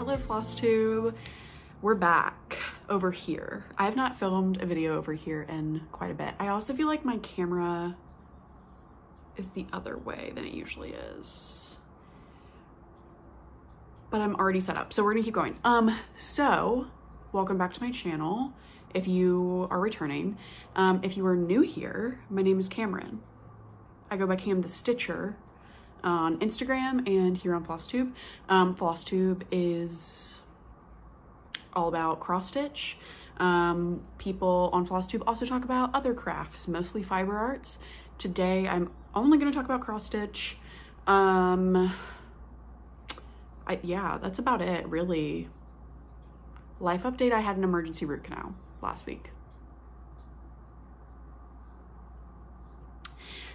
Hello FlossTube. We're back over here. I have not filmed a video over here in quite a bit. I also feel like my camera is the other way than it usually is. But I'm already set up, so we're gonna keep going. So welcome back to my channel. If you are returning, if you are new here, my name is Cameron. I go by Cam the Stitcher on Instagram and here on FlossTube. FlossTube is all about cross stitch. People on FlossTube also talk about other crafts, mostly fiber arts. Today, I'm only gonna talk about cross stitch. Yeah, that's about it, really. Life update, I had an emergency root canal last week.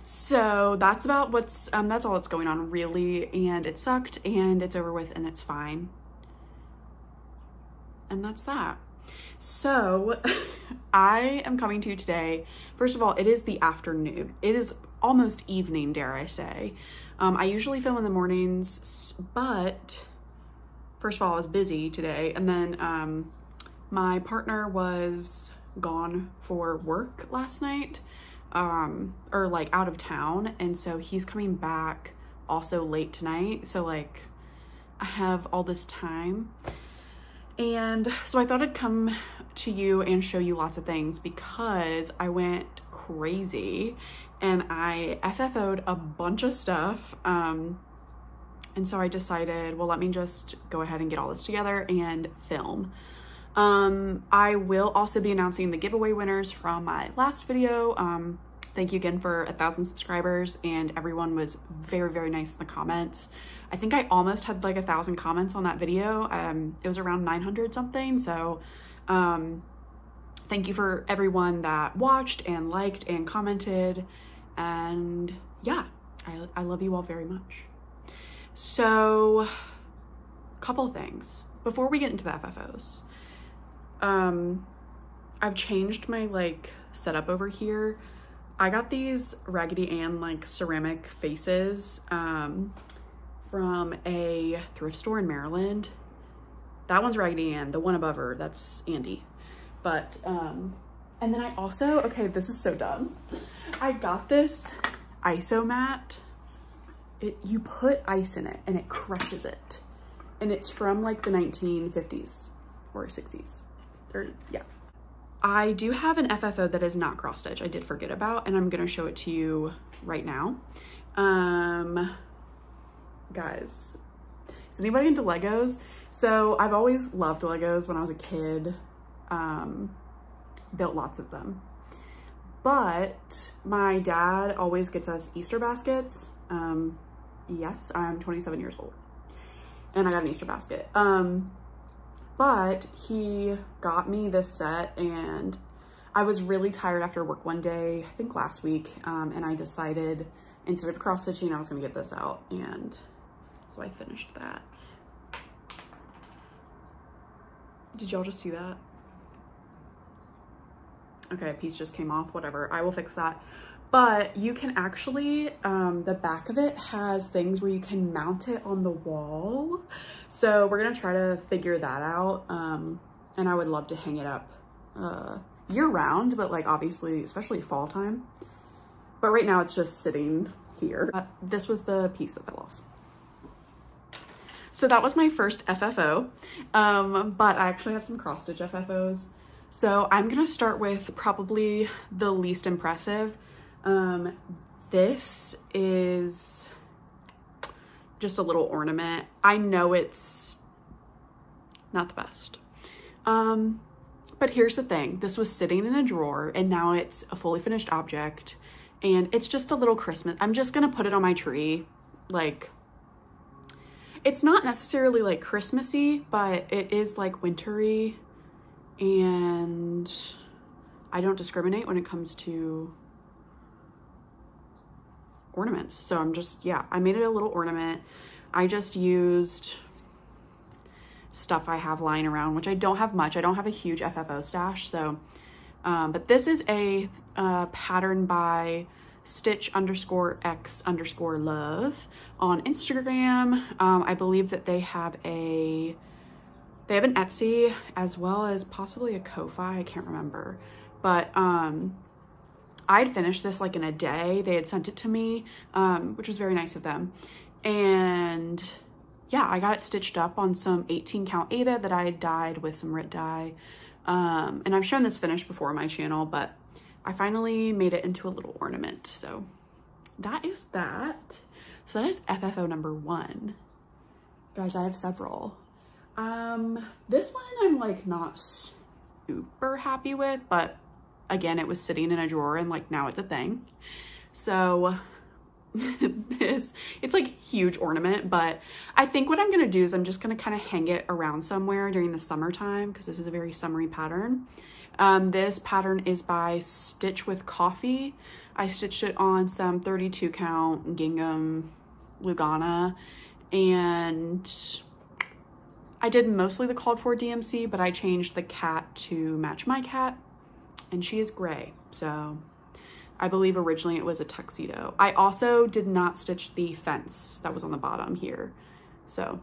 So that's about what's, that's all that's going on really, and it sucked and it's over with and it's fine. And that's that. So I am coming to you today. First of all, it is the afternoon. It is almost evening, dare I say. I usually film in the mornings, but first of all, I was busy today. And then my partner was gone for work last night, or like out of town. And so he's coming back also late tonight. So like I have all this time. And so I thought I'd come to you and show you lots of things because I went crazy and I FFO'd a bunch of stuff. And so I decided, well, let me just go ahead and get all this together and film. I will also be announcing the giveaway winners from my last video. Thank you again for 1,000 subscribers, and everyone was very, very nice in the comments. I think I almost had like 1,000 comments on that video. It was around 900 something. So thank you for everyone that watched and liked and commented. And yeah, I love you all very much. So a couple of things before we get into the FFOs. I've changed my like setup over here. I got these Raggedy Ann like ceramic faces from a thrift store in Maryland. That one's Raggedy Ann. The one above her, that's Andy. But and then I also, okay, this is so dumb. I got this ISO mat. You put ice in it and it crushes it. And it's from like the 1950s or 60s. Or yeah. I do have an FFO that is not cross stitch I did forget about, and I'm gonna show it to you right now. Guys, is anybody into Legos? So I've always loved Legos when I was a kid, built lots of them. But my dad always gets us Easter baskets. Yes, I'm 27 years old and I got an Easter basket. But he got me this set and I was really tired after work one day, I think last week, and I decided instead of cross stitching, I was gonna get this out, and so I finished that. Did y'all just see that? Okay, a piece just came off, whatever, I will fix that. But you can actually, the back of it has things where you can mount it on the wall. So we're gonna try to figure that out. And I would love to hang it up year round, but like obviously, especially fall time. But right now it's just sitting here. This was the piece that fell off. So that was my first FFO, but I actually have some cross stitch FFOs. So I'm gonna start with probably the least impressive. This is just a little ornament. I know it's not the best. But here's the thing. This was sitting in a drawer and now it's a fully finished object and it's just a little Christmas. I'm just gonna put it on my tree. Like, it's not necessarily like Christmassy, but it is like wintry, and I don't discriminate when it comes to ornaments. So I'm just, yeah, I made it a little ornament. I just used stuff I have lying around, which I don't have much. I don't have a huge FFO stash. So, but this is a pattern by Stitch_X_love on Instagram. I believe that they have a They have an Etsy as well as possibly a Ko-Fi, I can't remember. But I'd finished this like in a day. They had sent it to me, which was very nice of them. And yeah, I got it stitched up on some 18 count Aida that I had dyed with some Rit dye. And I've shown this finish before on my channel, but I finally made it into a little ornament. So that is that. So that is FFO number 1. Guys, I have several. This one I'm like not super happy with, but again, it was sitting in a drawer and like now it's a thing. So it's like huge ornament, but I think what I'm gonna do is I'm just gonna kind of hang it around somewhere during the summertime because this is a very summery pattern. This pattern is by Stitch with Coffee. I stitched it on some 32 count gingham Lugana, and I did mostly the called for DMC, but I changed the cat to match my cat, and she is gray. So I believe originally it was a tuxedo. I also did not stitch the fence that was on the bottom here. So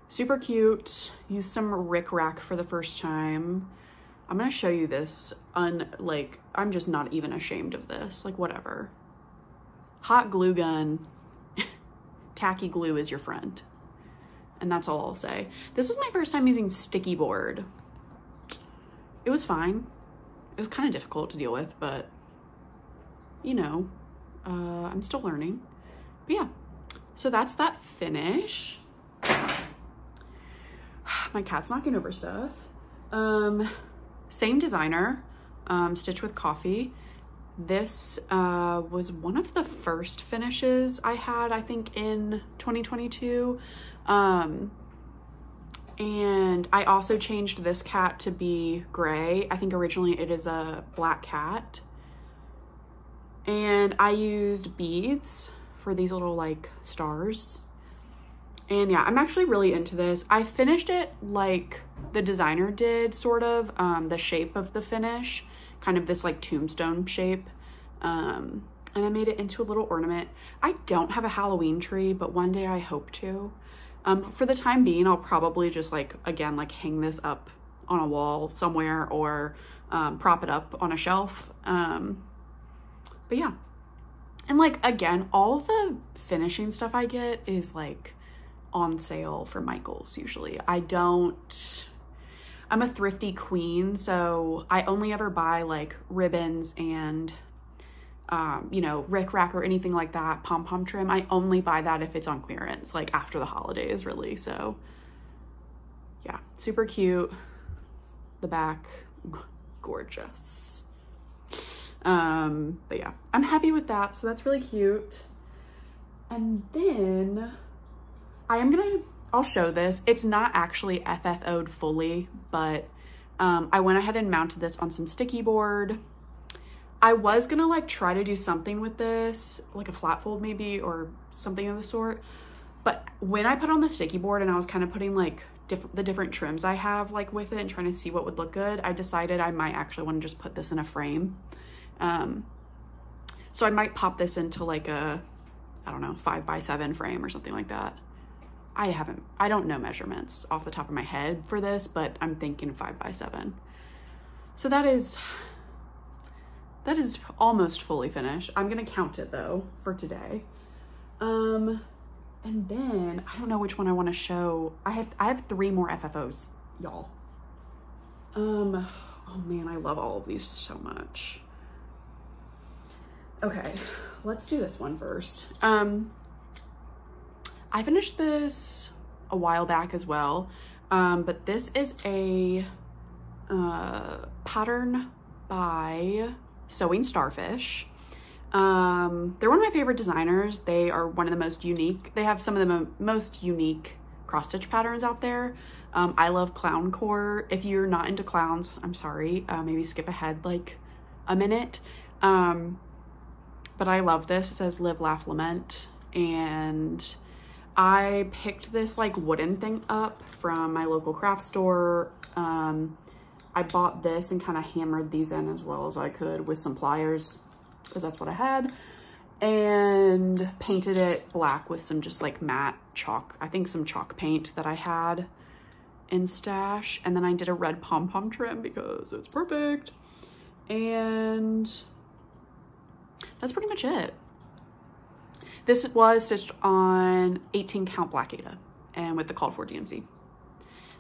super cute. Used some Rick Rack for the first time. I'm gonna show you this I'm just not even ashamed of this, like whatever. Hot glue gun, tacky glue is your friend. And that's all I'll say. This was my first time using sticky board. It was fine. It was kind of difficult to deal with, but you know, I'm still learning. But yeah, so that's that finish. My cat's knocking over stuff. Same designer, Stitch with Coffee. This was one of the first finishes I had, I think, in 2022. And I also changed this cat to be gray. I think originally it is a black cat. And I used beads for these little like stars. And yeah, I'm actually really into this. I finished it like the designer did, sort of, the shape of the finish, kind of this like tombstone shape. And I made it into a little ornament. I don't have a Halloween tree, but one day I hope to. For the time being, I'll probably just like, again, like hang this up on a wall somewhere or prop it up on a shelf. But yeah. And like, again, all the finishing stuff I get is like on sale for Michaels usually. I'm a thrifty queen, so I only ever buy like ribbons and you know, Rick Rack or anything like that, pom-pom trim. I only buy that if it's on clearance, like after the holidays really. So yeah, super cute. The back, gorgeous. But yeah, I'm happy with that. So that's really cute. And then I'll show this. It's not actually FFO'd fully, but I went ahead and mounted this on some sticky board. I was gonna like try to do something with this, like a flat fold maybe, or something of the sort. But when I put on the sticky board and I was kind of putting like the different trims I have like with it and trying to see what would look good, I decided I might actually want to just put this in a frame. So I might pop this into like a, I don't know, 5x7 frame or something like that. I don't know measurements off the top of my head for this, but I'm thinking 5x7. So that is almost fully finished. I'm gonna count it though for today. And then I don't know which one I want to show. I have 3 more FFOs, y'all. Oh man, I love all of these so much. Okay, let's do this one first. I finished this a while back as well, but this is a pattern by Sewing Starfish. They're one of my favorite designers. They are one of the most unique. They have some of the most unique cross stitch patterns out there. I love clown core. If you're not into clowns, I'm sorry, maybe skip ahead like a minute. But I love this. It says Live, Laugh, Lament. And I picked this like wooden thing up from my local craft store. I bought this and kind of hammered these in as well as I could with some pliers, because that's what I had, and painted it black with some just like matte chalk, I think some chalk paint that I had. Instash, and then I did a red pom-pom trim because it's perfect. And that's pretty much it. This was stitched on 18 count Black Aida and with the called for DMC.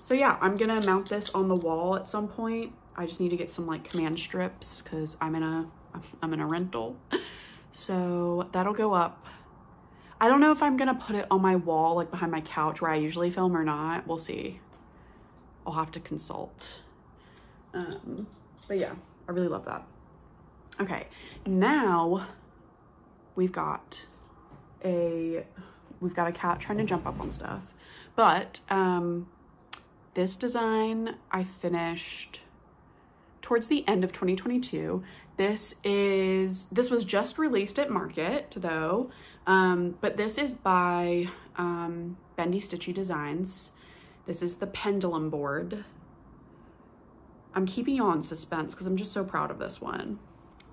So yeah, I'm gonna mount this on the wall at some point. I just need to get some like command strips because I'm in a rental. So that'll go up. I don't know if I'm gonna put it on my wall, like behind my couch where I usually film or not. We'll see. I'll have to consult. But yeah, I really love that. Okay, now we've got a cat trying to jump up on stuff. But this design I finished towards the end of 2022. This was just released at Market though. But this is by Bendy Stitchy Designs. This is the pendulum board. I'm keeping y'all in suspense because I'm just so proud of this one.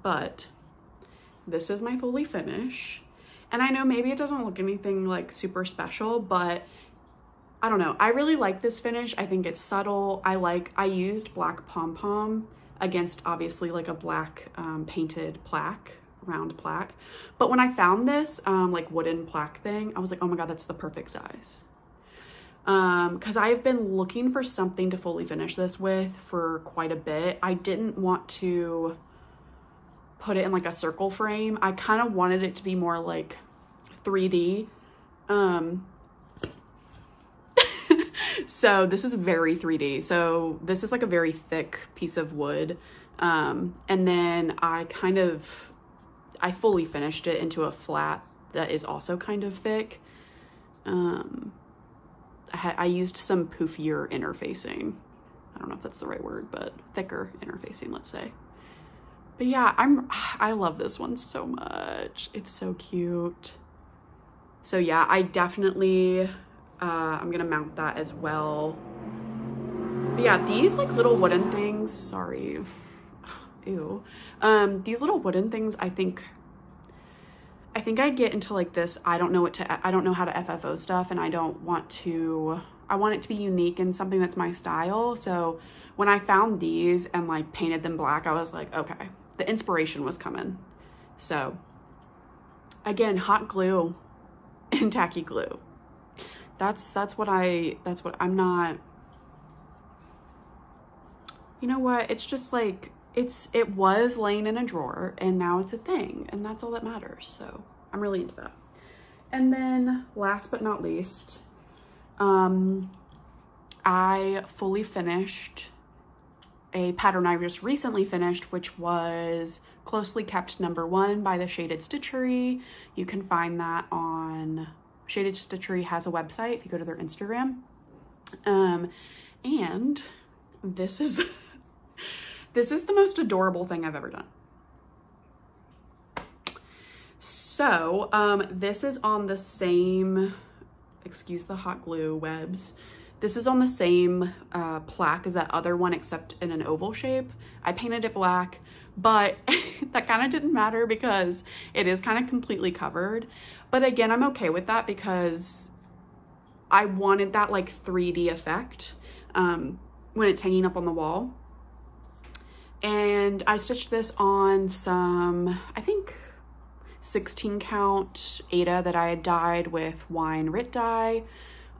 But this is my fully finish. And I know maybe it doesn't look anything like super special, but I don't know. I really like this finish. I think it's subtle. I used black pom-pom against obviously like a black painted plaque, round plaque. But when I found this like wooden plaque thing, I was like, oh my God, that's the perfect size. Cause I've been looking for something to fully finish this with for quite a bit. I didn't want to put it in like a circle frame. I kind of wanted it to be more like 3D. So this is very 3D. So this is like a very thick piece of wood. And then I fully finished it into a flat that is also kind of thick. I used some poofier interfacing. I don't know if that's the right word, but thicker interfacing, let's say. But yeah, I love this one so much. It's so cute. So yeah, I definitely, I'm gonna mount that as well. But yeah, these like little wooden things, sorry, ew. These little wooden things, I think I get into like this, I don't know how to FFO stuff, and I want it to be unique and something that's my style. So when I found these and like painted them black, I was like, okay, the inspiration was coming. So again, hot glue and tacky glue. That's what I'm not, you know what? It's just like, it was laying in a drawer and now it's a thing, and that's all that matters. So I'm really into that. And then last but not least, I fully finished a pattern I just recently finished, which was Closely Kept #1 by the Shaded Stitchery. You can find that on, Shaded Stitchery has a website if you go to their Instagram. And this is this is the most adorable thing I've ever done. So this is on the same, excuse the hot glue webs, this is on the same plaque as that other one, except in an oval shape. I painted it black, but that kind of didn't matter because it is kind of completely covered. But again, I'm okay with that because I wanted that like 3D effect when it's hanging up on the wall. And I stitched this on some, I think 16 count Aida that I had dyed with wine Rit dye.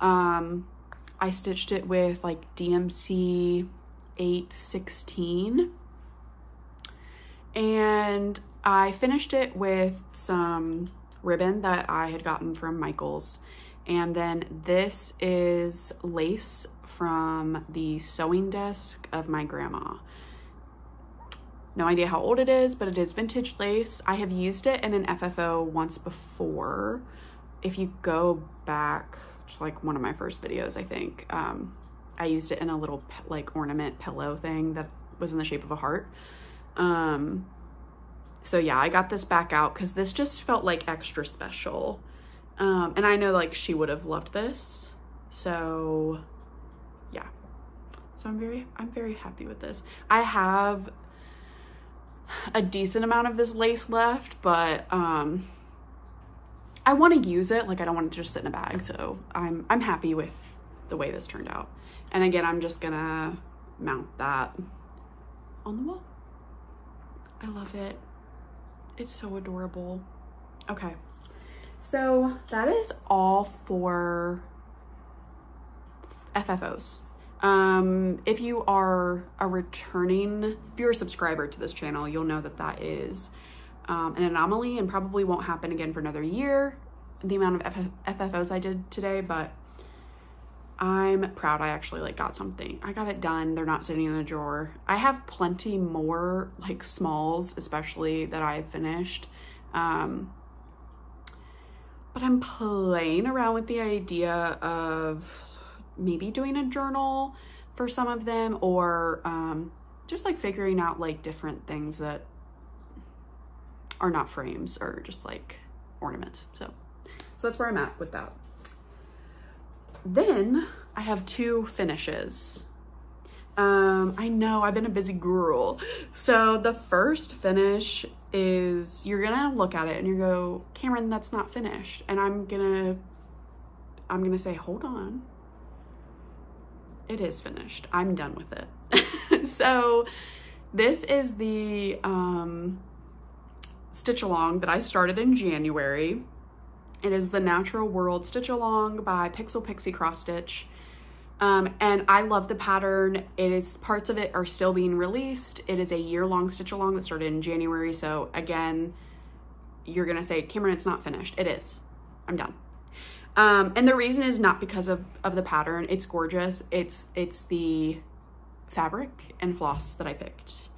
I stitched it with like DMC 816, and I finished it with some ribbon that I had gotten from Michaels. And then this is lace from the sewing desk of my grandma. No idea how old it is, but it is vintage lace. I have used it in an FFO once before. If you go back to like one of my first videos, I think, I used it in a little like ornament pillow thing that was in the shape of a heart. So yeah, I got this back out because this just felt like extra special. And I know like she would have loved this. So yeah, so I'm very happy with this. I have a decent amount of this lace left, but I want to use it. Like I don't want it to just sit in a bag. So I'm happy with the way this turned out. And again, I'm just gonna mount that on the wall. I love it. It's so adorable. Okay, so that is all for FFOs. If you are if you're a subscriber to this channel, you'll know that that is an anomaly and probably won't happen again for another year, the amount of FFOs I did today, but I'm proud I actually like got something. I got it done. They're not sitting in a drawer. I have plenty more like smalls, especially that I've finished. But I'm playing around with the idea of maybe doing a journal for some of them, or just like figuring out like different things that are not frames or just like ornaments. So that's where I'm at with that. Then I have 2 finishes. I know I've been a busy girl. So the first finish is, you're gonna look at it and you go, Cameron, that's not finished. And I'm gonna say, hold on. It is finished. I'm done with it. So this is the stitch along that I started in January. It is the Natural World Stitch Along by Pixel Pixie Cross Stitch. And I love the pattern. Parts of it are still being released. It is a year-long stitch along that started in January. So again, you're gonna say, Cameron, it's not finished. It is. I'm done. And the reason is not because of the pattern. It's gorgeous. It's the fabric and floss that I picked.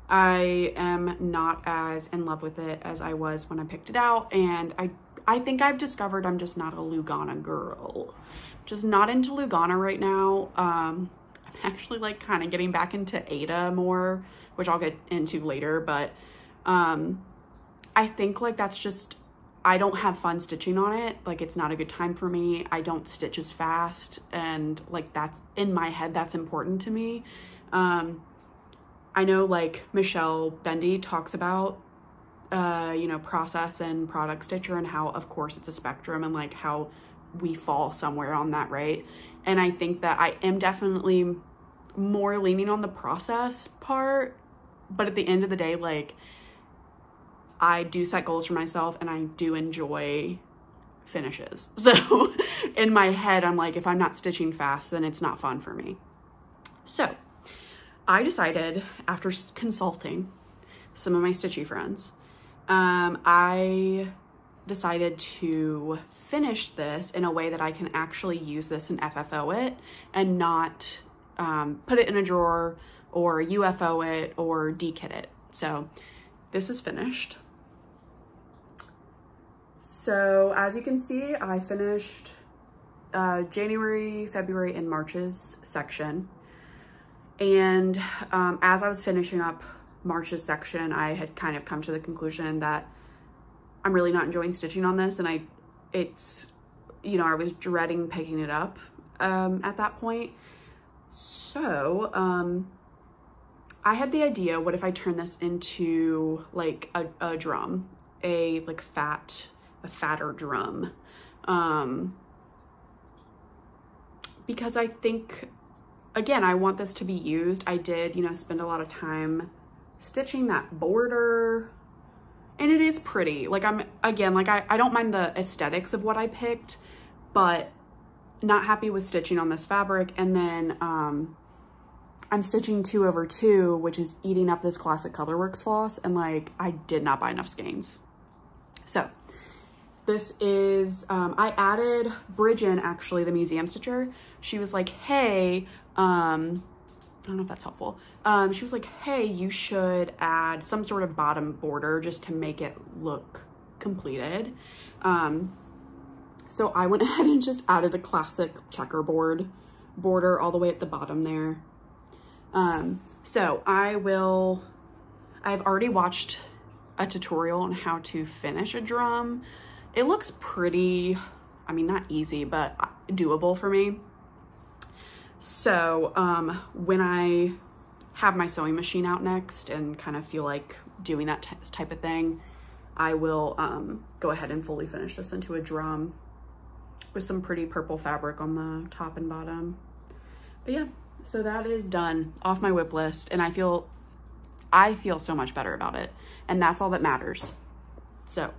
I am not as in love with it as I was when I picked it out, and I think I've discovered I'm just not a Lugana girl. Just not into Lugana right now. I'm actually like kind of getting back into Aida more, which I'll get into later, but I think like that's just, I don't have fun stitching on it. Like it's not a good time for me. I don't stitch as fast, and like that's in my head, that's important to me. I know like Michelle Bendy talks about you know, process and product stitcher, and how of course it's a spectrum, and like how we fall somewhere on that, right? And I think that I am definitely more leaning on the process part, but at the end of the day, like I do set goals for myself and I do enjoy finishes. So in my head, I'm like, if I'm not stitching fast, then it's not fun for me. So I decided, after consulting some of my stitchy friends, I decided to finish this in a way that I can actually use this and FFO it, and not put it in a drawer or UFO it or dekit it. So this is finished. So as you can see, I finished January, February, and March's section. And as I was finishing up March's section, I had kind of come to the conclusion that I'm really not enjoying stitching on this, and it's, you know, I was dreading picking it up at that point. So I had the idea, what if I turn this into like a drum, a fatter drum, because I think, again, I want this to be used. I did, you know, spend a lot of time stitching that border, and it is pretty. Like I don't mind the aesthetics of what I picked, but not happy with stitching on this fabric. And then I'm stitching 2/2, which is eating up this Classic Colorworks floss, and like I did not buy enough skeins. So this is, I added Bridget, actually, the museum stitcher. She was like, hey, I don't know if that's helpful. She was like, hey, you should add some sort of bottom border just to make it look completed. So I went ahead and just added a classic checkerboard border all the way at the bottom there. So I've already watched a tutorial on how to finish a drum. It looks pretty, I mean, not easy, but doable for me. So when I have my sewing machine out next and kind of feel like doing that type of thing, I will go ahead and fully finish this into a drum. with some pretty purple fabric on the top and bottom. But yeah, so that is done, off my WIP list, and I feel so much better about it, and that's all that matters. So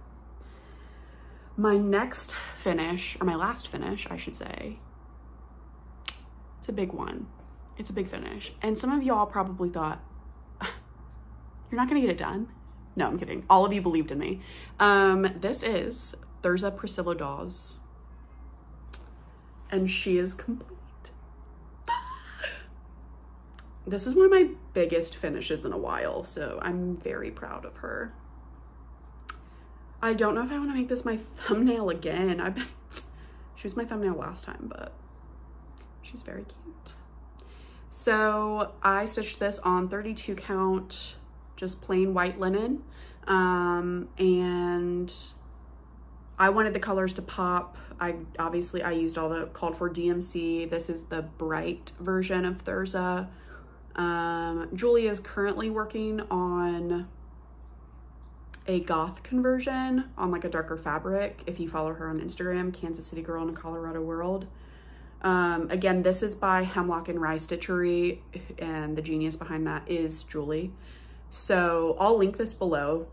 my next finish, or my last finish, I should say, it's a big one. It's a big finish. And some of y'all probably thought, you're not gonna get it done? No, I'm kidding. All of you believed in me. This is Thurza Priscilla Dawes, and she is complete. This is one of my biggest finishes in a while, so I'm very proud of her. I don't know if I want to make this my thumbnail again. She was my thumbnail last time, but she's very cute. So I stitched this on 32 count, just plain white linen. And I wanted the colors to pop. Obviously I used all the called for DMC. This is the bright version of Thurza. Julia is currently working on a goth conversion on like a darker fabric. If you follow her on Instagram, Kansas City Girl in a Colorado World. Again, this is by Hemlock and Rye Stitchery, and the genius behind that is Julie. So I'll link this below,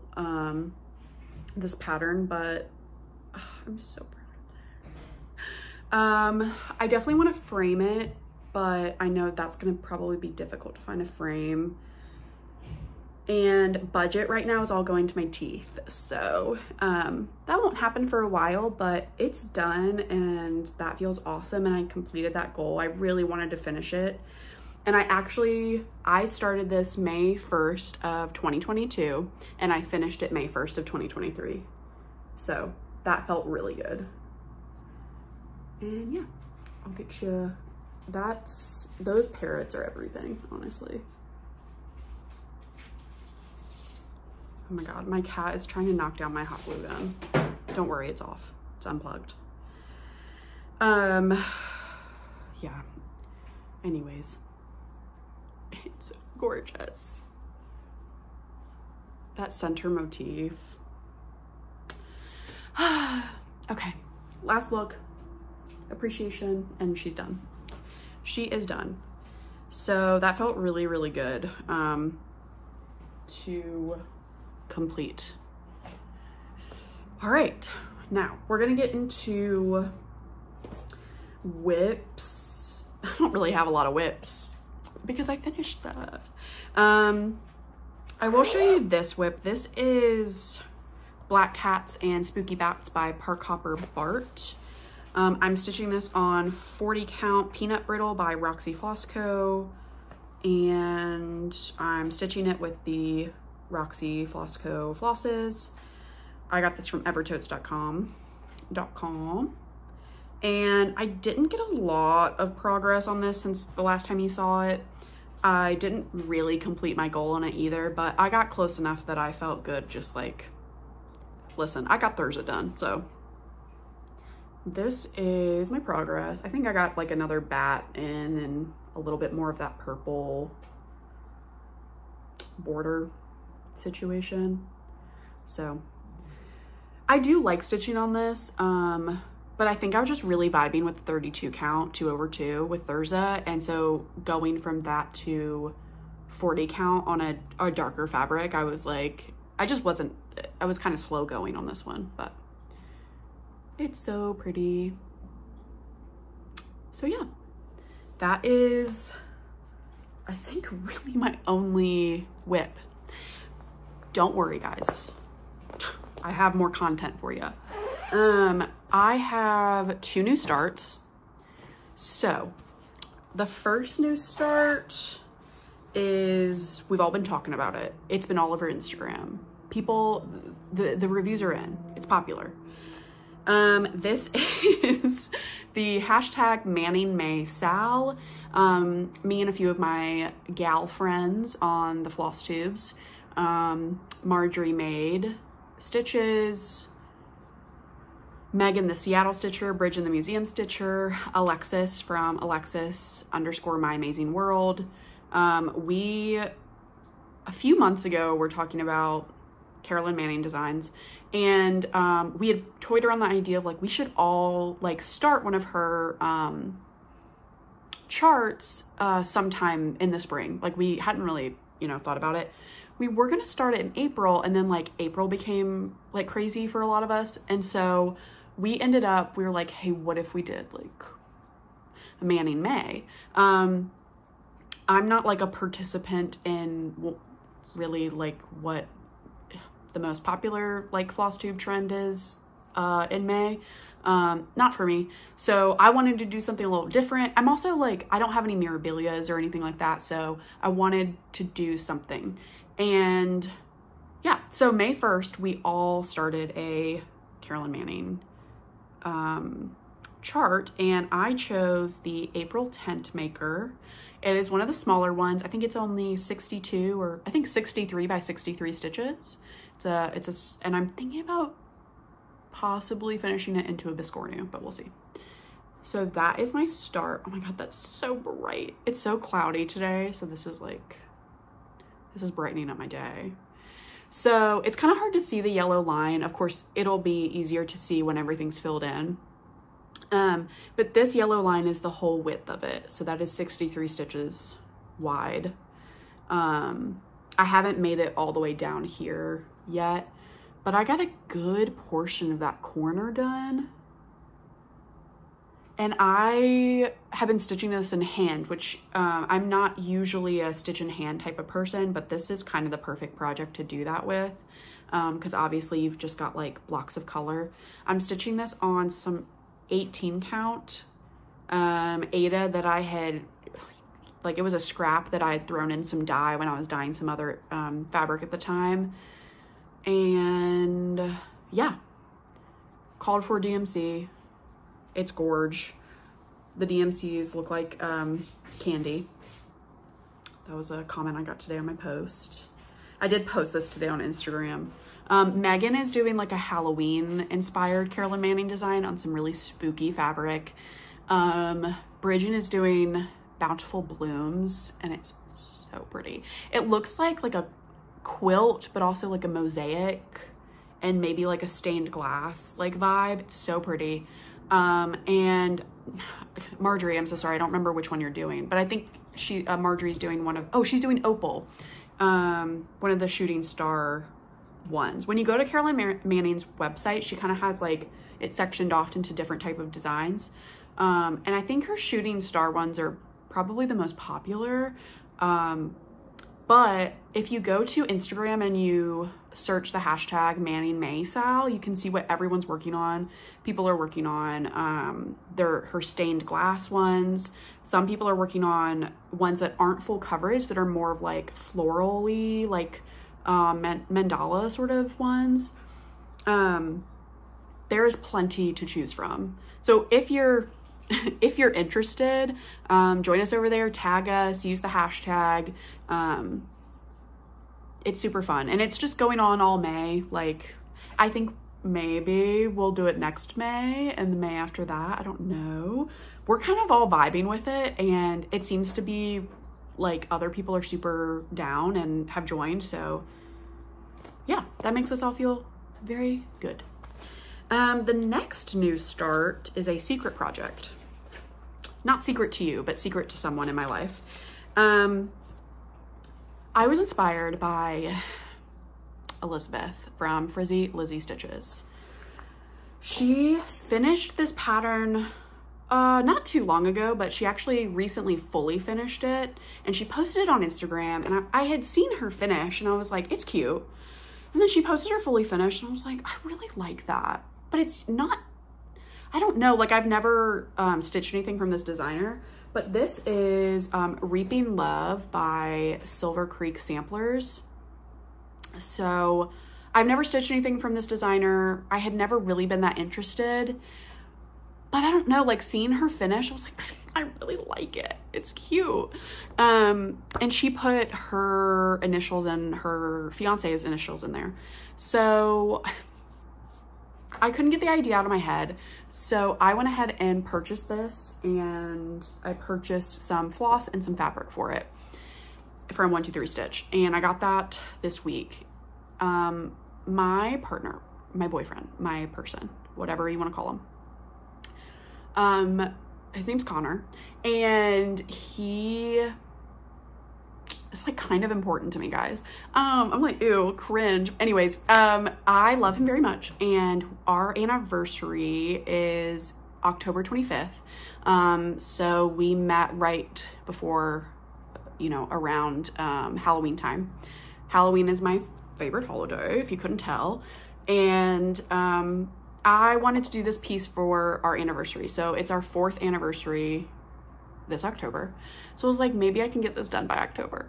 this pattern, but I'm so proud of that. I definitely want to frame it, but I know that's going to probably be difficult to find a frame. And budget right now is all going to my teeth. So that won't happen for a while, but it's done and that feels awesome. And I completed that goal. I really wanted to finish it. And I started this May 1st of 2022 and I finished it May 1st of 2023. So that felt really good. And yeah, I'll get you, those parrots are everything, honestly. Oh my God, my cat is trying to knock down my hot glue gun. Don't worry, it's off. It's unplugged. Yeah. Anyways, it's gorgeous. That center motif. Okay, last look, appreciation, and she's done. She is done. So that felt really, really good to complete. All right, now we're gonna get into whips. I don't really have a lot of whips because I finished stuff. I will show you this whip. This is Black Cats and Spooky Bats by Parkhopper Bart. I'm stitching this on 40 count Peanut Brittle by Roxy Floss Co. And I'm stitching it with the Roxy Floss Co. flosses. I got this from evertotes.com. And I didn't get a lot of progress on this since the last time you saw it. I didn't really complete my goal on it either, but I got close enough that I felt good. Just like, listen, I got Thurza done, so this is my progress. I think I got like another bat in and a little bit more of that purple border situation. So I do like stitching on this, but I think I was just really vibing with the 32 count 2/2 with Thurza, and so going from that to 40 count on a darker fabric, I was like, I was kind of slow going on this one, but it's so pretty. So yeah, that is, I think, really my only whip. Don't worry, guys, I have more content for you. I have 2 new starts. So the first new start is, we've all been talking about it. It's been all over Instagram. People, the reviews are in, it's popular. This is the hashtag Manning May Sal. Me and a few of my gal friends on the Floss Tubes. Marjorie made stitches, Megan the Seattle Stitcher, Bridge in the Museum Stitcher, Alexis from Alexis_My Amazing World. We, a few months ago, were talking about Carolyn Manning Designs. And we had toyed around the idea of like, we should all like start one of her charts sometime in the spring. Like we hadn't really, you know, thought about it. We were going to start it in April, and then like April became like crazy for a lot of us. And so we were like, hey, what if we did like a Manning May? I'm not like a participant in really like what the most popular like floss tube trend is in May. Not for me. So I wanted to do something a little different. I'm also like, I don't have any Mirabilias or anything like that. So I wanted to do something. And yeah, so May 1st, we all started a Carolyn Manning chart, and I chose the April Tent Maker. It is one of the smaller ones. I think it's only 62 or I think 63 by 63 stitches. And I'm thinking about possibly finishing it into a Biscornu, but we'll see. So that is my start. Oh my God, that's so bright. It's so cloudy today. So this is brightening up my day. So it's kind of hard to see the yellow line. Of course, it'll be easier to see when everything's filled in. But this yellow line is the whole width of it. So that is 63 stitches wide. I haven't made it all the way down here yet, but I got a good portion of that corner done. And I have been stitching this in hand, which I'm not usually a stitch in hand type of person, but this is kind of the perfect project to do that with, because obviously you've just got like blocks of color. I'm stitching this on some 18 count Aida that I had, like it was a scrap that I had thrown in some dye when I was dyeing some other fabric at the time. And yeah, called for DMC. It's gorge. The DMCs look like candy. That was a comment I got today on my post. I did post this today on Instagram. Megan is doing like a Halloween inspired Carolyn Manning design on some really spooky fabric. Bridget is doing Bountiful Blooms, and it's so pretty. It looks like a quilt, but also like a mosaic and maybe like a stained glass like vibe. It's so pretty. And Marjorie, I'm so sorry, I don't remember which one you're doing, but I think Marjorie's doing she's doing Opal, one of the shooting star ones. When you go to Carolyn Manning's website, she kind of has like it sectioned off into different type of designs. And I think her shooting star ones are probably the most popular. But if you go to Instagram and you search the hashtag Manning May Sal, you can see what everyone's working on. People are working on her stained glass ones. Some people are working on ones that aren't full coverage, that are more of like floral-y, like mandala sort of ones. There is plenty to choose from. So if you're interested, join us over there, tag us, use the hashtag. It's super fun, and it's just going on all May. Like, I think maybe we'll do it next May and the May after that. I don't know. We're kind of all vibing with it, and it seems to be like other people are super down and have joined. So yeah, that makes us all feel very good. The next new start is a secret project. Not secret to you, but secret to someone in my life. I was inspired by Elizabeth from Frizzy Lizzy Stitches. She finished this pattern not too long ago, but she actually recently fully finished it, and she posted it on Instagram, and I had seen her finish, and I was like, it's cute. And then she posted her fully finished, and I was like, I really like that, but it's not, I don't know, like I've never stitched anything from this designer, but this is Reaping Love by Silver Creek Samplers. So I've never stitched anything from this designer. I had never really been that interested, but I don't know, like seeing her finish, I was like, I really like it. It's cute. And she put her initials and her fiance's initials in there. So I couldn't get the idea out of my head. So I went ahead and purchased this, and I purchased some floss and some fabric for it from 123 Stitch. And I got that this week. my partner, my boyfriend, my person, whatever you want to call him, his name's Connor, and he is like kind of important to me, guys. I'm like, ew, cringe. Anyways, I love him very much, and our anniversary is October 25th. So we met right before, you know, around Halloween time. Halloween is my favorite holiday, if you couldn't tell. And I wanted to do this piece for our anniversary. So it's our 4th anniversary this October. So I was like, maybe I can get this done by October.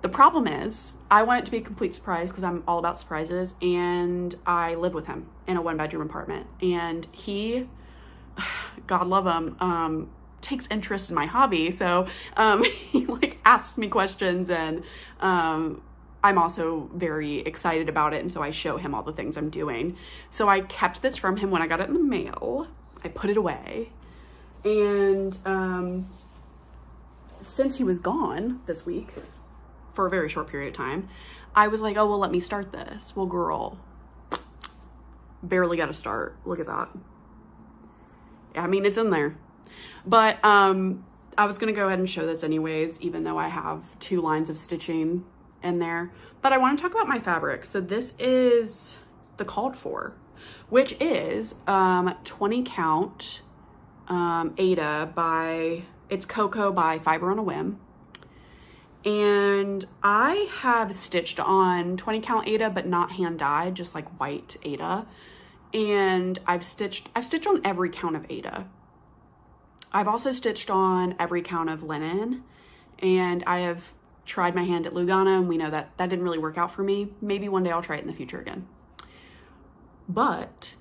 The problem is I want it to be a complete surprise because I'm all about surprises, and I live with him in a 1-bedroom apartment, and he, God love him, takes interest in my hobby. So he like asks me questions, and I'm also very excited about it, and so I show him all the things I'm doing. So I kept this from him when I got it in the mail. I put it away, and since he was gone this week for a very short period of time, I was like, oh, well, let me start this. Well, girl, barely got to start. Look at that. I mean, it's in there. But I was gonna go ahead and show this anyways, even though I have 2 lines of stitching in there. But I want to talk about my fabric. So this is the called for, which is 20 count Aida by, it's Cocoa by Fiber on a Whim. And I have stitched on 20 count Aida, but not hand dyed, just like white Aida. And I've stitched on every count of Aida. I've also stitched on every count of linen, and I have tried my hand at Lugana, and we know that that didn't really work out for me. Maybe one day I'll try it in the future again. But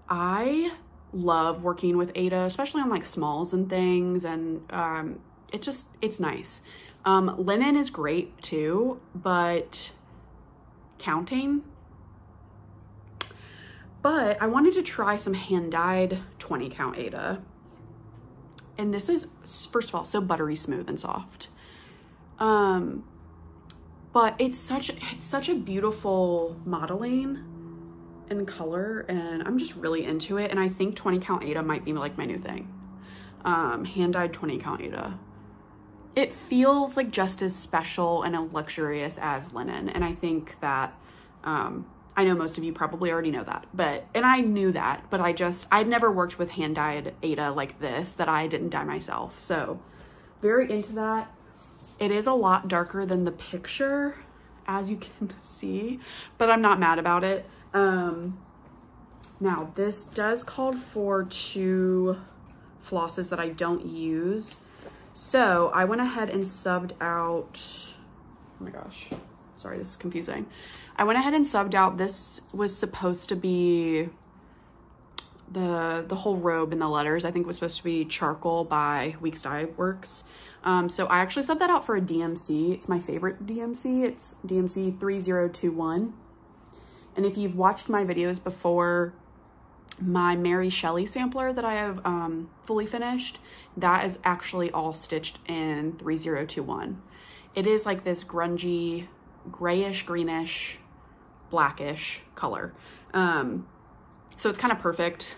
I love working with Aida, especially on like smalls and things, and it's nice. Linen is great too, but counting. But I wanted to try some hand-dyed 20 count Aida. And this is, first of all, so buttery smooth and soft. But it's such a beautiful modeling and color, and I'm just really into it. And I think 20 count Aida might be like my new thing. Hand-dyed 20 count Aida. It feels like just as special and luxurious as linen. And I think that, I know most of you probably already know that, and I knew that, but I'd never worked with hand-dyed Aida like this that I didn't dye myself. So very into that. It is a lot darker than the picture, as you can see, but I'm not mad about it. Now this does call for 2 flosses that I don't use. So I went ahead and subbed out, oh my gosh, sorry, this is confusing. I went ahead and subbed out, this was supposed to be the whole robe in the letters. I think it was supposed to be Charcoal by Weeks Dye Works. So I actually subbed that out for a DMC. It's my favorite DMC. It's DMC 3021. And if you've watched my videos before, my Mary Shelley sampler that I have fully finished, that is actually all stitched in 3021. It is like this grungy, grayish, greenish, blackish color. So it's kind of perfect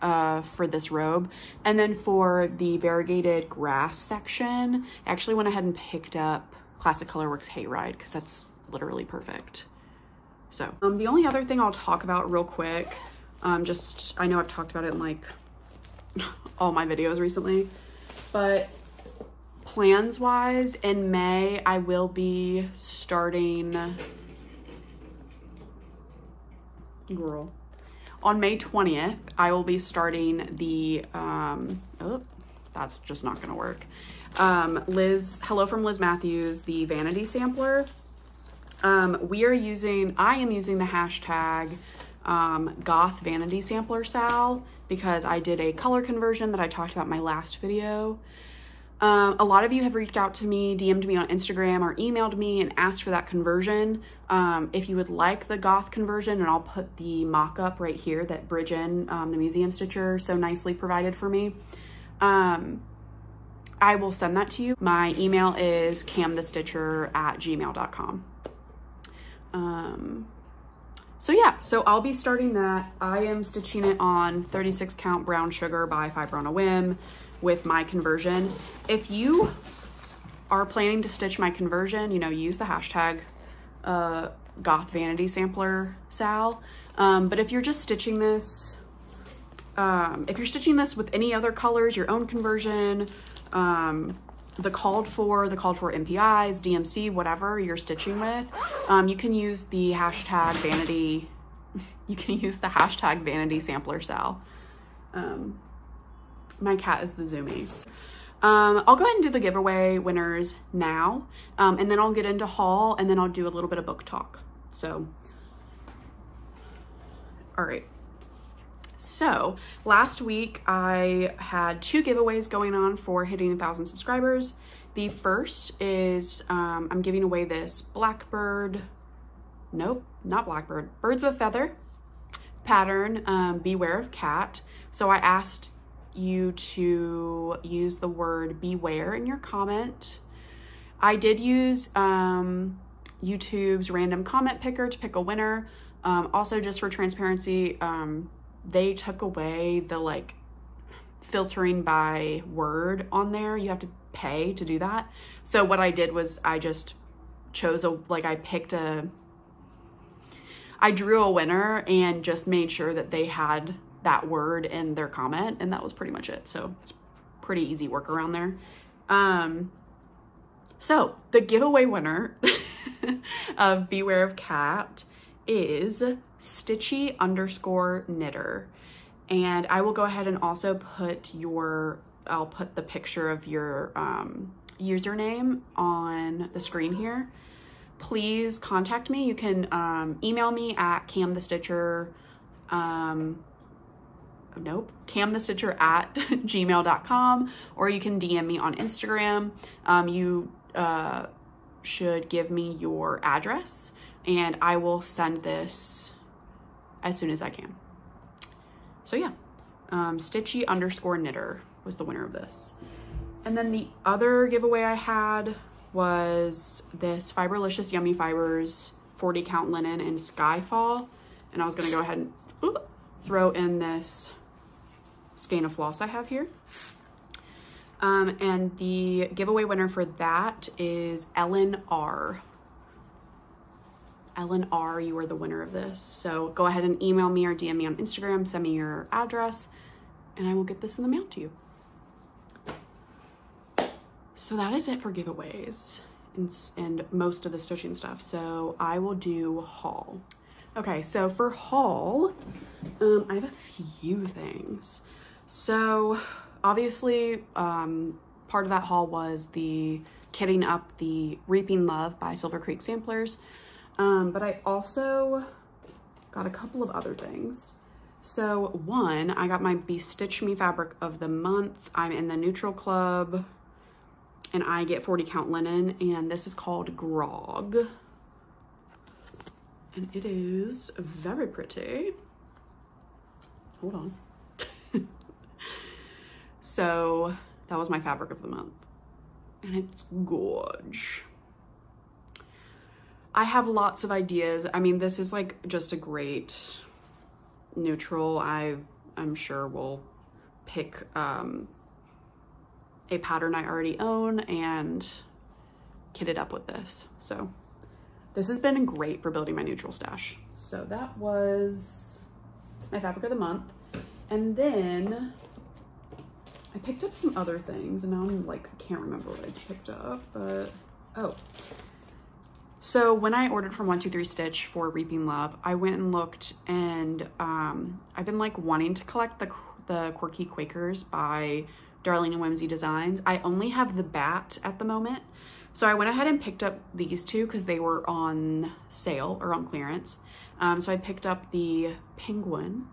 for this robe. And then for the variegated grass section, I actually went ahead and picked up Classic Colorworks Hayride because that's literally perfect. So the only other thing I'll talk about real quick, I know I've talked about it in like all my videos recently, but plans wise, in May I will be starting, girl, on May 20th I will be starting the oh, that's just not gonna work, Hello from Liz Matthews, the vanity sampler. I am using the hashtag Goth Vanity Sampler Sal because I did a color conversion that I talked about in my last video. A lot of you have reached out to me, DM'd me on Instagram or emailed me and asked for that conversion. If you would like the Goth conversion, and I'll put the mock-up right here that Bridget, the museum stitcher, so nicely provided for me. I will send that to you. My email is camthestitcher@gmail.com. So yeah, so I'll be starting that. I am stitching it on 36 count brown sugar by Fiber on a Whim with my conversion. If you are planning to stitch my conversion, you know, use the hashtag Goth Vanity Sampler Sal. But if you're just stitching this, if you're stitching this with any other colors, your own conversion, the called for MPIs, DMC, whatever you're stitching with, you can use the hashtag vanity. You can use the hashtag Vanity Sampler Sal. My cat is the Zoomies. I'll go ahead and do the giveaway winners now, and then I'll get into haul, and then I'll do a little bit of book talk. So, all right. So last week I had 2 giveaways going on for hitting 1,000 subscribers. The first is I'm giving away this Blackbird, nope, not Blackbird, Birds of a Feather pattern, Beware of Cat. So I asked you to use the word beware in your comment. I did use YouTube's random comment picker to pick a winner. Also, just for transparency, they took away the like filtering by word on there. You have to pay to do that. So what I did was I just chose I drew a winner and just made sure that they had that word in their comment, and that was pretty much it. So it's pretty easy workaround there. So the giveaway winner of Beware of Cat is Stitchy_knitter. And I will go ahead and also put I'll put the picture of your username on the screen here. Please contact me. You can email me at camthestitcher, camthestitcher@gmail.com, or you can DM me on Instagram. You should give me your address, and I will send this as soon as I can. So yeah, Stitchy_knitter was the winner of this. And then the other giveaway I had was this Fiberlicious Yummy Fibers 40 count linen in Skyfall. And I was gonna go ahead and throw in this skein of floss I have here. And the giveaway winner for that is Ellen R. Ellen R, you are the winner of this. So go ahead and email me or DM me on Instagram, send me your address, and I will get this in the mail to you. So that is it for giveaways and most of the stitching stuff. So I will do haul. Okay, so for haul, I have a few things. So obviously, part of that haul was the kitting up the Reaping Love by Silver Creek Samplers. But I also got a couple of other things. So one, I got my Bestitch Me fabric of the month. I'm in the Neutral Club and I get 40 count linen, and this is called Grog. And it is very pretty. Hold on. So that was my fabric of the month, and it's gorge. I have lots of ideas. I mean, this is like just a great neutral. I'm sure we'll pick a pattern I already own and kit it up with this. So this has been great for building my neutral stash. So that was my fabric of the month. And then I picked up some other things, and now I'm like, I can't remember what I picked up, but, oh. So when I ordered from 123 Stitch for Reaping Love, I went and looked, and I've been like wanting to collect the Quirky Quakers by Darlene and Whimsy Designs. I only have the bat at the moment. So I went ahead and picked up these two because they were on sale or on clearance. So I picked up the penguin,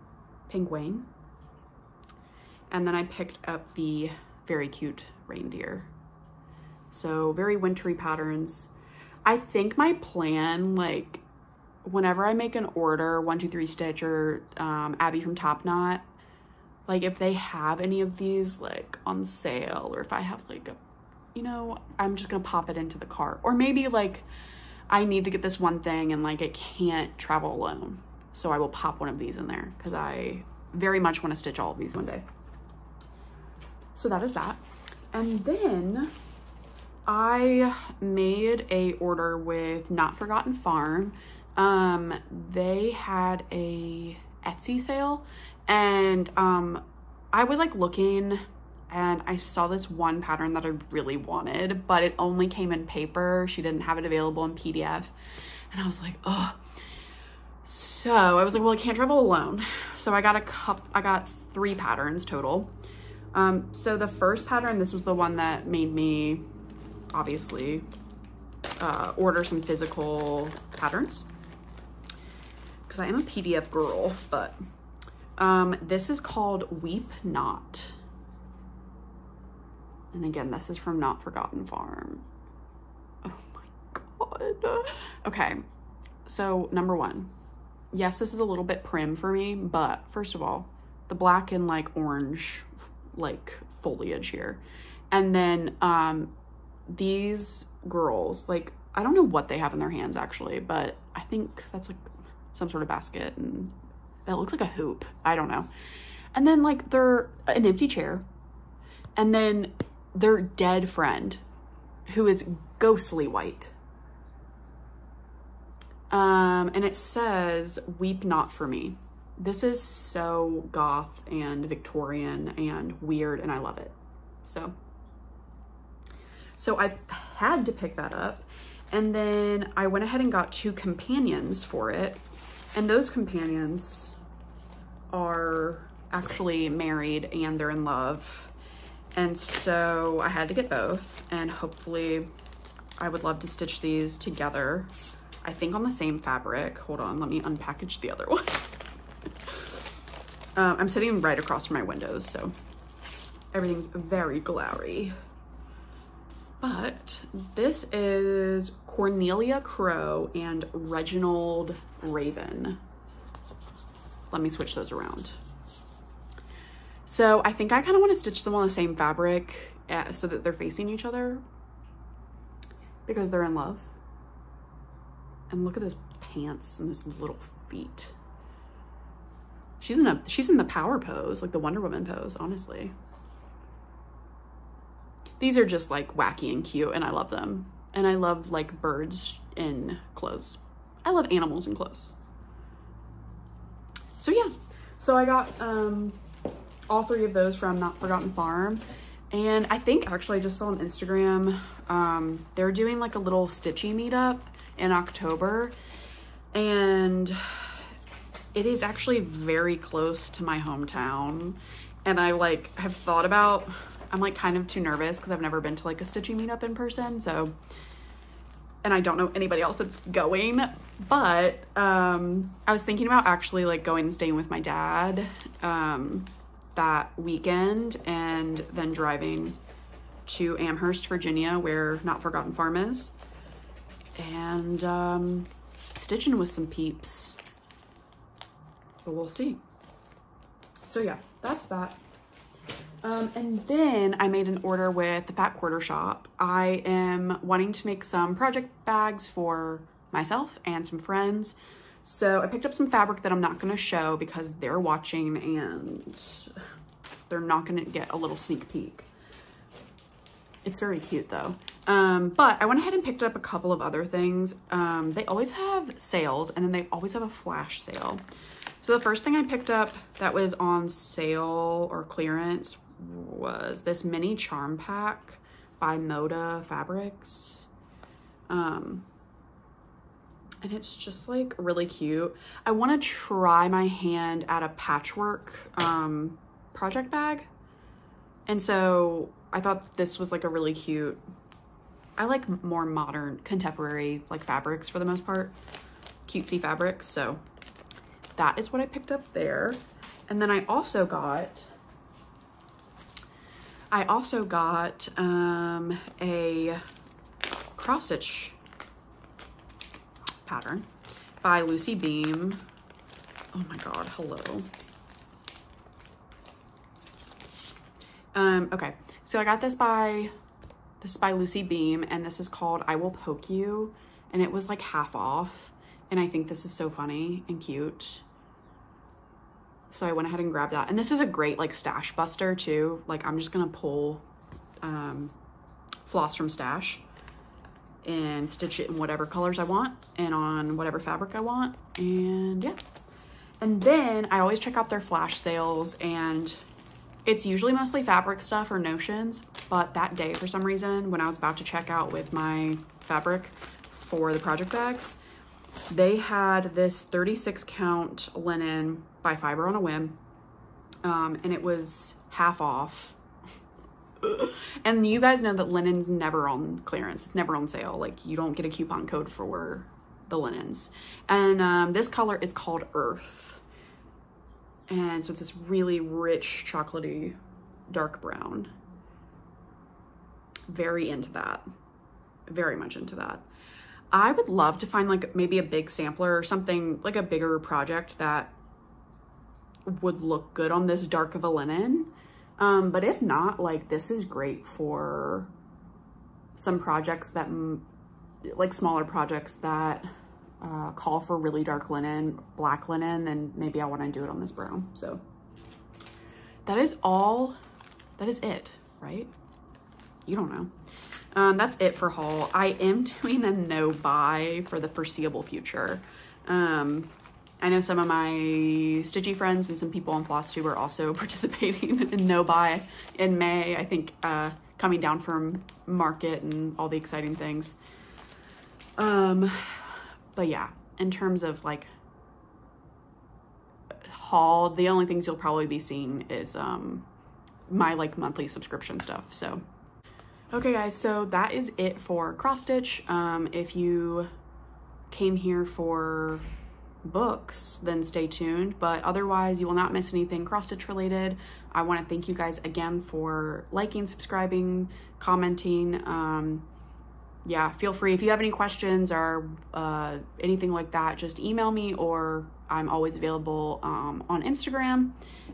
and then I picked up the very cute reindeer. So very wintry patterns. I think my plan, like whenever I make an order, 123 Stitch or Abby from Top Knot, like if they have any of these like on sale, or if I have like a, you know, I'm just gonna pop it into the cart. Or maybe like I need to get this one thing and like it can't travel alone. So I will pop one of these in there because I very much want to stitch all of these one day. So that is that. And then I made a order with Not Forgotten Farm. They had a Etsy sale, and I was like looking, and I saw this one pattern that I really wanted, but it only came in paper. She didn't have it available in PDF. And I was like, oh. So I was like, well, I can't travel alone. So I got 3 patterns total. So the first pattern, this was the one that made me obviously order some physical patterns, because I am a PDF girl. But this is called Weep Not. And again, this is from Not Forgotten Farm. Oh my God. Okay, so number 1, yes, this is a little bit prim for me, but first of all, the black and like orange like foliage here. And then these girls, like, I don't know what they have in their hands actually, but I think that's like some sort of basket, and that looks like a hoop. I don't know. And then like they're an empty chair, and then their dead friend who is ghostly white. And it says, "Weep not for me." This is so goth and Victorian and weird, and I love it. So I had to pick that up. And then I went ahead and got 2 companions for it. And those companions are actually married and they're in love. And so I had to get both, and hopefully I would love to stitch these together. I think on the same fabric. Hold on, let me unpackage the other one. I'm sitting right across from my windows, so everything's very glary. But this is Cornelia Crow and Reginald Raven. Let me switch those around. So I think I kind of want to stitch them on the same fabric so that they're facing each other, because they're in love. And look at those pants and those little feet. She's in the power pose, like the Wonder Woman pose, honestly. These are just like wacky and cute, and I love them. And I love like birds in clothes. I love animals in clothes. So yeah, so I got all 3 of those from Not Forgotten Farm. And I think actually I just saw on Instagram, they're doing like a little stitchy meetup in October, and it is actually very close to my hometown. And I like have thought about, I'm like kind of too nervous because I've never been to like a stitchy meetup in person. So, and I don't know anybody else that's going, but I was thinking about actually like going and staying with my dad that weekend, and then driving to Amherst, Virginia, where Not Forgotten Farm is, and stitching with some peeps. But we'll see. So yeah, that's that. And then I made an order with the Fat Quarter Shop. I am wanting to make some project bags for myself and some friends. So I picked up some fabric that I'm not going to show because they're watching and they're not going to get a little sneak peek. It's very cute though. But I went ahead and picked up a couple of other things. They always have sales, and then they always have a flash sale. So the first thing I picked up that was on sale or clearance was this mini charm pack by Moda Fabrics. And it's just like really cute. I want to try my hand at a patchwork project bag. And so I thought this was like a really cute, I like more modern contemporary like fabrics for the most part, cutesy fabrics. So that is what I picked up there. And then I also got a cross stitch pattern by Lucy Beam. Oh my God, hello. Okay, so I got this by Lucy Beam, and this is called I Will Poke You, and it was like half off, and I think this is so funny and cute. So I went ahead and grabbed that. And this is a great like stash buster too. Like I'm just gonna pull floss from stash and stitch it in whatever colors I want and on whatever fabric I want. And yeah. And then I always check out their flash sales, and it's usually mostly fabric stuff or notions, but that day for some reason when I was about to check out with my fabric for the project bags, they had this 36 count linen by Fiber on a Whim, and it was half off. And you guys know that linen's never on clearance. It's never on sale. Like you don't get a coupon code for the linens. And this color is called Earth. And so it's this really rich chocolatey dark brown. Very into that. Very much into that. I would love to find like maybe a big sampler or something, like a bigger project that would look good on this dark of a linen. But if not, like this is great for some projects that, like smaller projects that call for really dark linen, black linen, and maybe I want to do it on this brown. So that is all, that is it, right? You don't know. That's it for haul. I am doing a no buy for the foreseeable future. I know some of my Stitchy friends and some people on FlossTube are also participating in no buy in May. I think coming down from market and all the exciting things. But yeah, in terms of like haul, the only things you'll probably be seeing is my like monthly subscription stuff. So okay guys, so that is it for cross stitch. If you came here for books, then stay tuned, but otherwise you will not miss anything cross stitch related. I want to thank you guys again for liking, subscribing, commenting. Yeah, feel free if you have any questions or anything like that, just email me, or I'm always available on Instagram.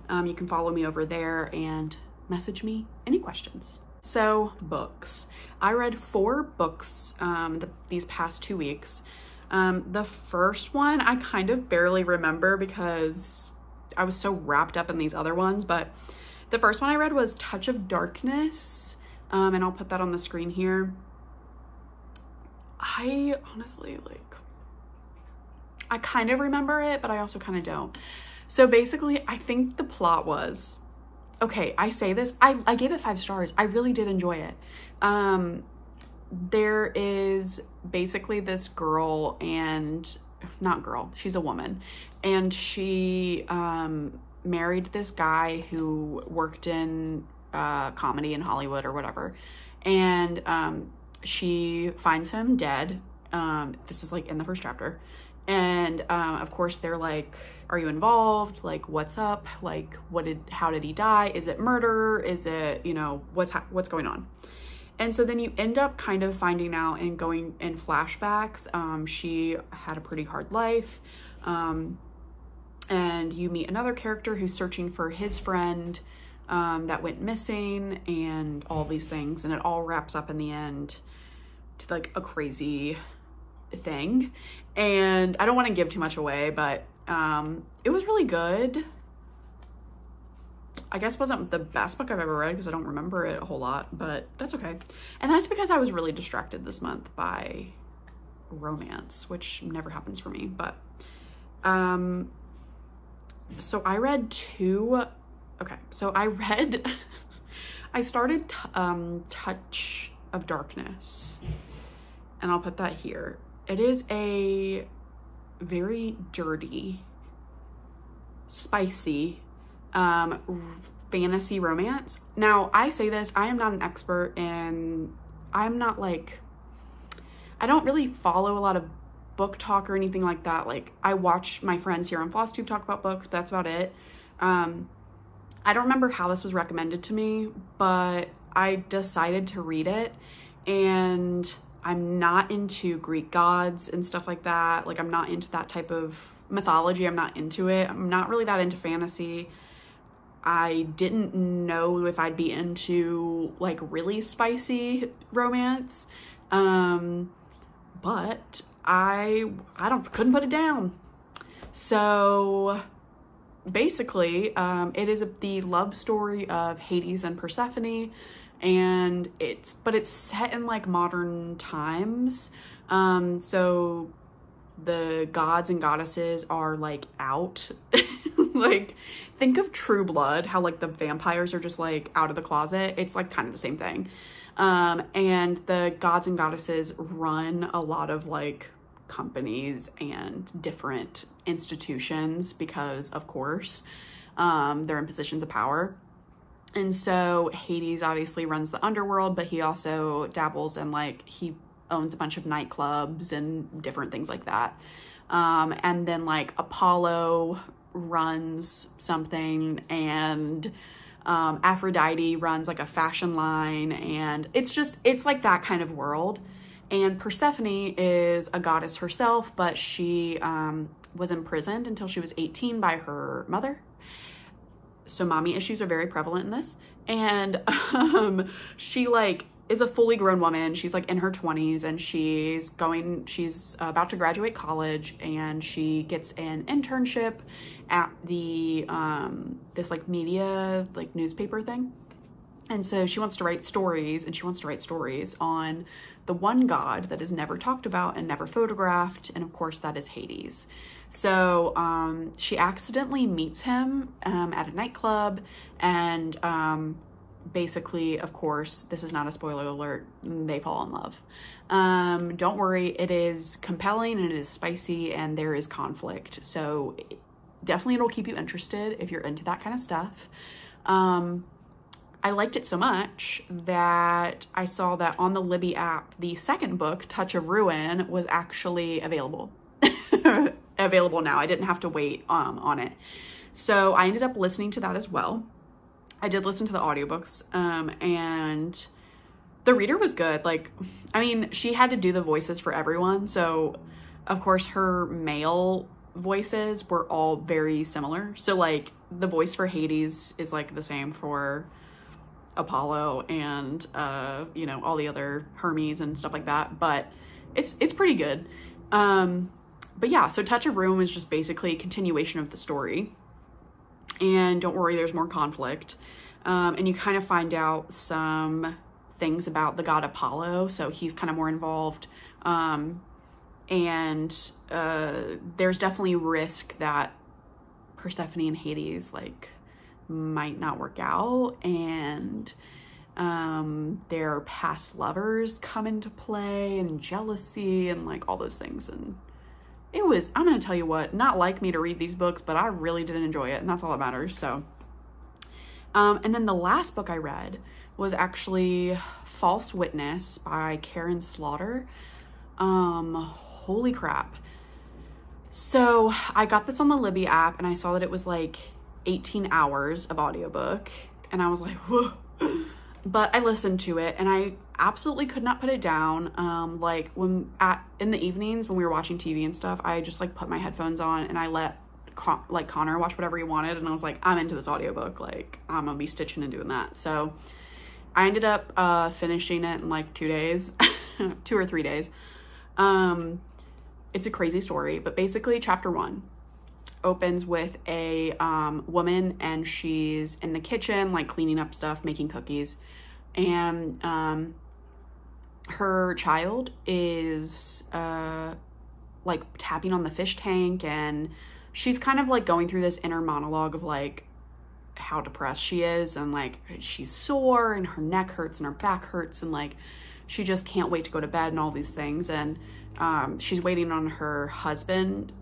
You can follow me over there and message me any questions. So books, I read 4 books these past 2 weeks. The first one I kind of barely remember because I was so wrapped up in these other ones, but the first one I read was Touch of Darkness, and I'll put that on the screen here. I honestly, like, I kind of remember it, but I also kind of don't. So basically, I think the plot was, okay, I say this, I gave it 5 stars. I really did enjoy it. There is basically this girl, and not girl, she's a woman, and she married this guy who worked in comedy in Hollywood or whatever, and she finds him dead. This is like in the first chapter, and of course they're like, are you involved? Like, what's up? Like, how did he die? Is it murder? Is it, you know, what's going on? And so then you end up kind of finding out and going in flashbacks. She had a pretty hard life. And you meet another character who's searching for his friend that went missing and all these things. And it all wraps up in the end to like a crazy thing. And I don't want to give too much away, but it was really good. I guess wasn't the best book I've ever read because I don't remember it a whole lot, but that's okay. And that's because I was really distracted this month by romance, which never happens for me. But so I read 2. Okay, so I read I started Touch of Darkness, and I'll put that here. It is a very dirty, spicy fantasy romance. Now, I say this, I am not an expert, and I'm not like, I don't really follow a lot of book talk or anything like that. Like, I watch my friends here on FlossTube talk about books, but that's about it. I don't remember how this was recommended to me, but I decided to read it, and I'm not into Greek gods and stuff like that. Like, I'm not into that type of mythology. I'm not into it. I'm not really that into fantasy. I didn't know if I'd be into like really spicy romance, but I couldn't put it down. So basically, it is the love story of Hades and Persephone, and it's set in like modern times. So the gods and goddesses are like out. Like, think of True Blood, how like the vampires are just like out of the closet. It's like kind of the same thing. And the gods and goddesses run a lot of like companies and different institutions because, of course, they're in positions of power. And so Hades obviously runs the underworld, but he also dabbles in like, he owns a bunch of nightclubs and different things like that. And then like Apollo runs something, and Aphrodite runs like a fashion line, and it's like that kind of world. And Persephone is a goddess herself, but she was imprisoned until she was 18 by her mother. So mommy issues are very prevalent in this. And she like is a fully grown woman. She's like in her 20s, and she's about to graduate college, and she gets an internship at the this like media like newspaper thing. And so she wants to write stories, and she wants to write stories on the one god that is never talked about and never photographed, and of course that is Hades. So she accidentally meets him at a nightclub, and basically, of course, this is not a spoiler alert, they fall in love. Don't worry, it is compelling and it is spicy and there is conflict. So definitely it'll keep you interested if you're into that kind of stuff. I liked it so much that I saw that on the Libby app, the second book, Touch of Ruin, was actually available. Available now. I didn't have to wait on it. So I ended up listening to that as well. I did listen to the audiobooks, and the reader was good. Like, I mean, she had to do the voices for everyone. So of course her male voices were all very similar. So like the voice for Hades is like the same for Apollo and, you know, all the other Hermes and stuff like that, but it's pretty good. But yeah, so Touch of Ruin is just basically a continuation of the story. And don't worry, there's more conflict. And you kind of find out some things about the god Apollo. So he's kind of more involved. And there's definitely risk that Persephone and Hades like might not work out. And their past lovers come into play, and jealousy and like all those things. And it was, I'm going to tell you what, not like me to read these books, but I really did enjoy it, and that's all that matters. So, and then the last book I read was actually False Witness by Karen Slaughter. Holy crap. So I got this on the Libby app, and I saw that it was like 18 hours of audiobook, and I was like, whoa. But I listened to it, and I absolutely could not put it down. Like in the evenings when we were watching TV and stuff, I just like put my headphones on and I let Connor watch whatever he wanted. And I was like, I'm into this audiobook. Like, I'm gonna be stitching and doing that. So I ended up finishing it in like 2 days, 2 or 3 days. It's a crazy story, but basically chapter 1 opens with a woman, and she's in the kitchen like cleaning up stuff, making cookies, and her child is like tapping on the fish tank, and she's kind of like going through this inner monologue of like how depressed she is, and like she's sore and her neck hurts and her back hurts, and like she just can't wait to go to bed and all these things. And she's waiting on her husband.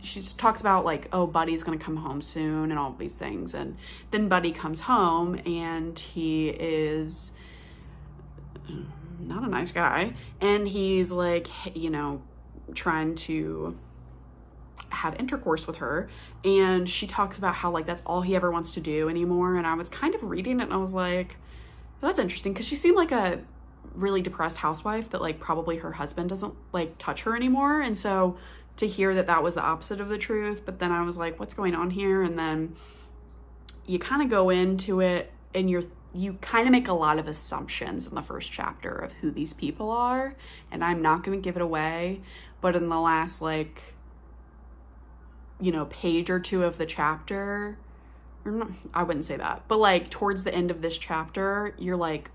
She talks about like, oh, Buddy's gonna come home soon and all these things. And then Buddy comes home, and he is not a nice guy. And he's like, you know, trying to have intercourse with her. And she talks about how like that's all he ever wants to do anymore. And I was kind of reading it, and I was like, oh, that's interesting, because she seemed like a really depressed housewife that like probably her husband doesn't like touch her anymore. And so to hear that that was the opposite of the truth, but then I was like, what's going on here? And then you kind of go into it, and you kind of make a lot of assumptions in the first chapter of who these people are, and I'm not going to give it away, but in the last like you know, page or two of the chapter, or not, I wouldn't say that, but like towards the end of this chapter, you're like,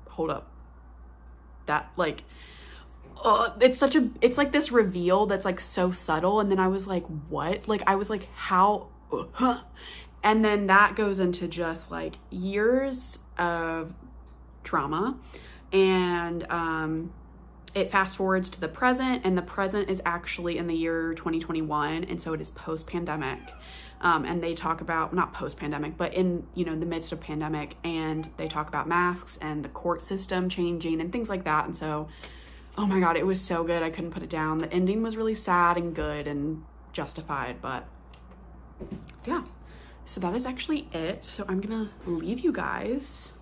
hold up, that like, it's like this reveal that's like so subtle. And then I was like, what? Like, I was like, how, and then that goes into just like years of trauma. And it fast forwards to the present, and the present is actually in the year 2021. And so it is post-pandemic. And they talk about, not post-pandemic, but in, you know, the midst of pandemic, and they talk about masks and the court system changing and things like that. And so, oh my God, it was so good. I couldn't put it down. The ending was really sad and good and justified, but yeah. So that is actually it. So I'm gonna leave you guys,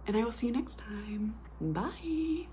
and I will see you next time. Bye.